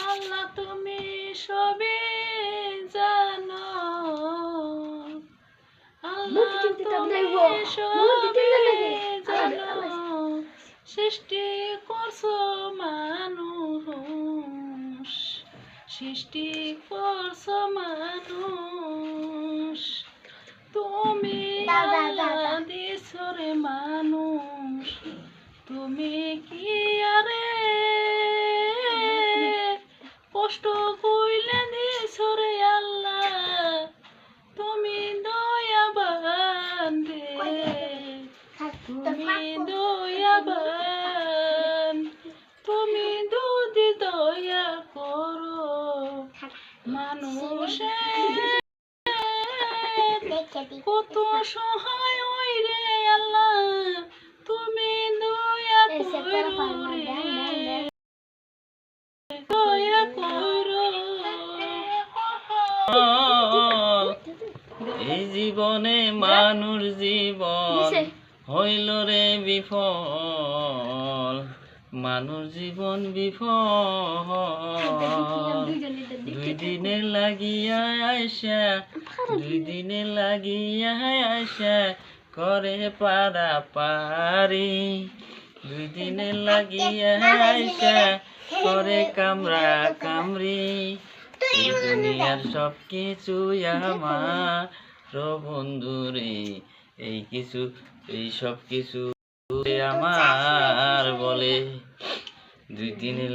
আল্লাহ তুমি সবে জানো, আল্লাহ তুমি সবে জানো, সৃষ্টি করছো মানুষ, সৃষ্টি করছো মানুষ, তুমি আল্লাহ দিছো রে মানুষ, তুমি কি আরে কষ্ট কইলে দিছো রে আল্লাহ, তুমি দয়াবান রে, তুমি দয়াবান, তুমি যদি দয়া করো মানুষের কত সহায় ওই রে আল্লাহ, তুমি দয়া করো রে, দয়া করো। এই জীবনে মানুষ জীবন হইল রে বিফল, মানুষ জীবন বিফল, দুই দিনে লাগিয়া আইসা, দুই দিনে লাগিয়া আইসা করে পারা পারি, দুই দিনে লাগিয়া আইসা করে কামরা কামরি, এই দুনিয়ার সব কিছু আমার বন্ধুরে, এই কিছু এই সব কিছু আমার বলে, দুই দিনের